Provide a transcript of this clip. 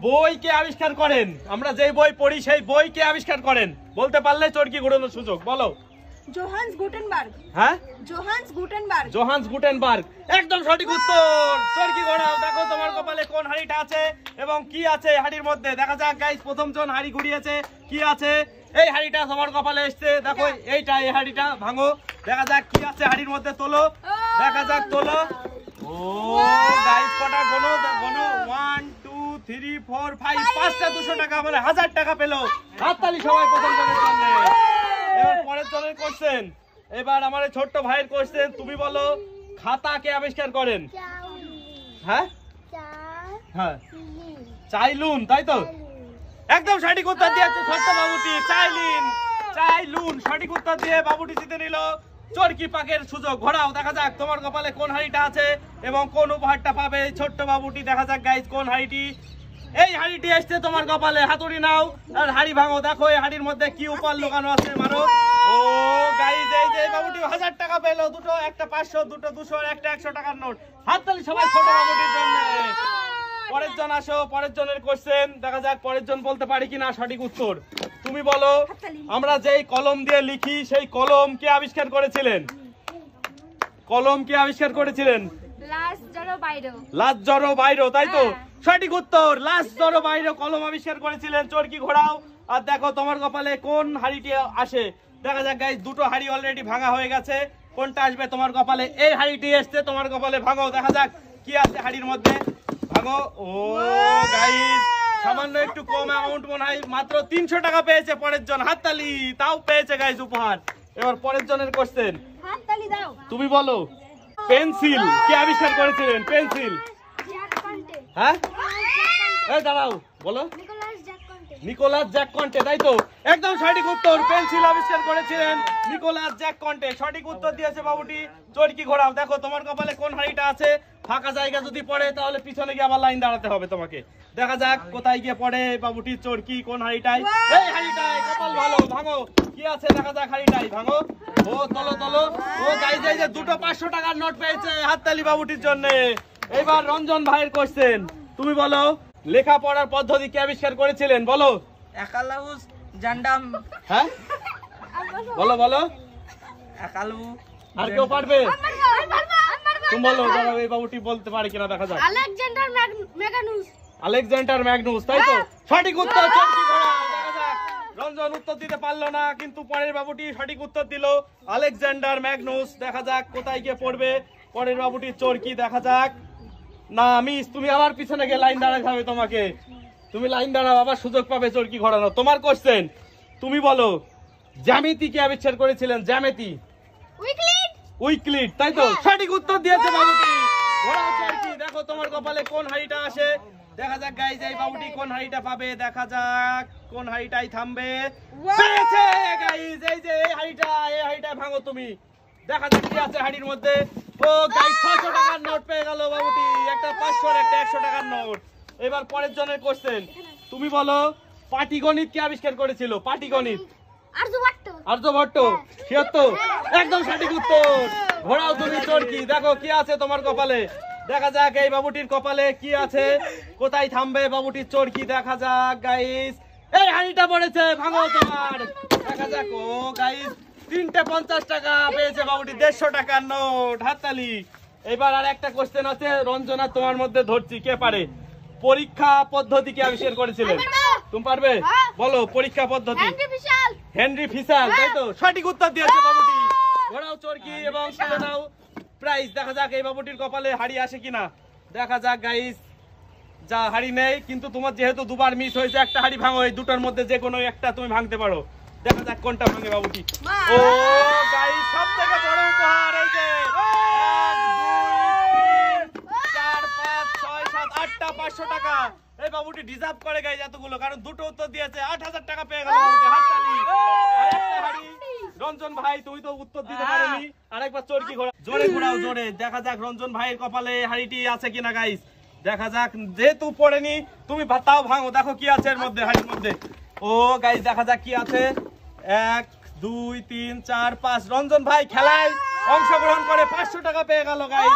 বই কে আবিষ্কার করেন? আমরা যেই বই পড়ি সেই বই কে আবিষ্কার করেন? বলতে পারলে চরকি ঘোরানোর সুযোগ। বলো। Johannes Gutenberg. হ্যাঁ, জোহান্স গুটেনবার্গ। জোহান্স গুটেনবার্গ একদম সঠিক উত্তর। চরকি ঘোরাও। দেখো তোমার কপালে কোন হাড়িটা আছে এবং কি আছে হাড়ির মধ্যে। দেখা যাক গাইস, প্রথম জন হাড়ি ঘুরিয়েছে, কি আছে এই হাড়িটা তোমার কপালে এসছে। দেখো এইটা, এই হাড়িটা ভাঙো, দেখা যাক কি আছে হাড়ির মধ্যে। তোলো, দেখা যাক, তোলো। ও গাইস, কটা গোনো গোনো, 1 2 3 4 5, পাঁচটা 200 টাকা, মানে 1000 টাকা পেলো। হাততালি সবাই প্রথম জনের জন্য। এবার পরের জনের কোশ্চেন, এবার আমার ছোট্ট ভাইয়ের কোশ্চেন। তুমি বলো, খাতা কে আবিষ্কার করেন? হ্যাঁ হ্যাঁ, চাইলুন, তাই তো? একদম সঠিক উত্তর দিয়েছে ছোট্ট বাবুটি। চাইলিন, চাইলুন সঠিক উত্তর দিয়ে বাবুটি জিতে নিল চরকি পাকের সুযোগ। ঘোরাও, দেখা যাক তোমার কপালে কোন হাড়িটা আছে এবং কোন উপহারটা পাবে ছোট্ট বাবুটি। দেখা যাক গাইস কোন হাড়িটি। এই হাড়িটি আসছে তোমার কপালে। হাতুড়ি নাও আর হাড়ি ভাঙো। দেখো এই হাড়ির মধ্যে কি উপহার লুকানো আছে, মারো। ও গাইস, এই যে বাবুটি 1000 টাকা পেলো। দুটো, একটা 500, দুটো 200 আর একটা 100 টাকার নোট। হাততালি সবাই ছোট বাবুটির জন্য। পরের জন আসো, পরের জনের কোশ্চেন। দেখা যাক পরের জন বলতে পারি কিনা সঠিক উত্তর। তুমি বলো, আমরা যেই কলম দিয়ে লিখি সেই কলম কে আবিষ্কার করেছিলেন? কলম কে আবিষ্কার করেছিলেন? লাজজরো বাইরো, তাই তো? সঠিক উত্তর, লাজজরো বাইরো কলম আবিষ্কার করেছিলেন। চরকি ঘোরাও আর দেখো তোমার কপালে কোন হাড়িটি আসে। দেখা যাক গাইস, দুটো হাড়ি অলরেডি ভাঙা হয়ে গেছে। কোনটা আসবে তোমার কপালে? এই হাড়িটি এসছে তোমার কপালে। ভাঙো, দেখা যাক কি আছে হাড়ির মধ্যে। ভাঙো। ও গাইস, সামান্য একটু কম অ্যামাউন্ট মনে হয়, মাত্র 300 টাকা পেয়েছে পরের জন। হাততালি, তাও পেয়েছে গাইস উপহার। এবার পরের জনের কোশ্চেন, হাততালি দাও। তুমি বলো, পেন্সিল কে আবিষ্কার করেছিলেন? পেন্সিল। হ্যাঁ, এই দাঁড়াও, বলো। নিকোলাস জ্যাক কন্টে, তাই তো? একদম সঠিক উত্তর। পেন্সিল আবিষ্কার করেছিলেন নিকোলাস জ্যাক কন্টে। সঠিক উত্তর দিয়েছে বাবুটি। চরকি ঘোরাও, দেখো তোমার কপালে কোন হাড়িটা আছে। ফাঁকা জায়গা যদি পড়ে তাহলে পিছনে গিয়ে আবার লাইন দাঁড়াতে হবে তোমাকে। দেখা যাক কোথায় গিয়ে পড়ে বাবুটির চরকি, কোন হাড়িটায়। এই হাড়িটায়, কপাল ভালো। ভাঙো, কি আছে দেখা যাক হাড়িটায়। ভাঙো। ও তোলো তোলো। ও গাইস, এই যে দুটো 500 টাকার নোট পেয়েছে। হাততালি বাবুটির জন্য। এবার রঞ্জন ভাইয়ের কোশ্চেন, তুমি বলো, লেখাপড়ার পদ্ধতি কে আবিষ্কার করেছিলেন? বলো। একালাউস জান্ডাম। হ্যাঁ, বলো বলো। একালু। আর কেউ পারবে? তুমি বলো, দাঁড়াও এই বাবুটি বলতে পারে কিনা দেখা যাক। Alexander Magnus. আলেকজান্ডার ম্যাগনুস, তাই তো? সঠিক উত্তর। চরকি ঘোরাও, দেখা যাক। রঞ্জন উত্তর দিতে পারলো না, কিন্তু পরের বাবুটি সঠিক উত্তর দিল। Alexander Magnus. দেখা যাক কোথায় গিয়ে পড়বে পরের বাবুটির চরকি। দেখা যাক। না মিস, তুমি আবার পিছনে গিয়ে লাইন দাঁড়াতে হবে তোমাকে। তুমি লাইন দাঁড়াও, আবার সুযোগ পাবে চরকি ঘোরানো। তোমার কোশ্চেন, তুমি বলো, জ্যামিতি কে আবিষ্কার করেছিলেন? জ্যামিতি। উইক্লিড, তাই তো? সঠিক উত্তর দিয়েছে বাবুটি। ঘোরাও চরকি, দেখো তোমার কপালে কোন হাড়িটা আসে। দেখা যাক গাইস, এই বাবুটি কোন হাড়িটা পাবে। দেখা যাক কোন হাড়িটাই থামবে। পেয়েছে গাইস, এই যে এই হাড়িটা, এই হাড়িটা ভাঙো তুমি। দেখা যাক কি আছে হাড়ির মধ্যে। ও গাইস, 600 টাকার নোট পেয়ে গেল বাবুটি। একটা 500 আর একটা 100 টাকার নোট। এবার পরের জনের কোশ্চেন, তুমি বলো, পাটিগণিত কে আবিষ্কার করেছিল? পাটিগণিত। আর্যভট্ট। শিওর? একদম সঠিক উত্তর। ঘোরাও তুমি চরকি, দেখো কি আছে তোমার কপালে। দেখা যাক এই বাবুটির কপালে কি আছে, কোথায় থামবে বাবুটির চরকি। দেখা যাক গাইস, এই হাড়িটা পড়েছে। ভাঙো তোমার। দেখা যাক। ও গাইস, 3টে 50 টাকা পেয়েছে বাবুটি। 150 টাকার নোট। হাততালি। এবার আর একটা কোশ্চেন আছে, রঞ্জনা তোমার মধ্যে ধরছি, কে পারে? পরীক্ষা পদ্ধতি কে আবিষ্কার করেছিলেন? তুমি পারবে? বলো পরীক্ষা পদ্ধতি। হেনরি ফিশার, তাই তো? সঠিক উত্তর দিয়েছে বাবুটি। ঘোরাও চরকি এবং সাথে নাও প্রাইজ। দেখা যাক এই বাবুটির কপালে হাড়ি আসে কিনা। দেখা যাক গাইস, যা হাড়ি নেই, কিন্তু তোমার যেহেতু দুবার মিস হয়েছে, একটা হাড়ি ভাঙো। এই দুটোর মধ্যে যে কোনো একটা তুমি ভাঙতে পারো। দেখা যাক কোনটা ভাঙে বাবুটি। ও গাইস, সবথেকে বড় উপহার এই যে 1 2 3 4 5 6 7 8টা 500 টাকা। এই বাবুটি ডিজার্ভ করে গাইস এতগুলো, কারণ দুটো উত্তর দিয়েছে। 8000 টাকা পেয়ে গেল বাবুটি। হাততালি। আরেকটা হাড়ি। রঞ্জন ভাই, তুমি তো উত্তর দিতে পারোনি। আরেকবার চরকি ঘোরা, জোরে ঘোরাও, জোরে। দেখা যাক রঞ্জন ভাইয়ের কপালে হাড়িটি আছে কিনা গাইস। দেখা যাক, যেহেতু পড়েনি তুমি তাও ভাঙো। দেখো কি আছে এর মধ্যে, হাড়ির মধ্যে। ও গাইস, দেখা যাক কি আছে। 1 2 3 4 5। রঞ্জন ভাই খেলায় অংশগ্রহণ করে 500 টাকা পেয়ে গেল গাইস।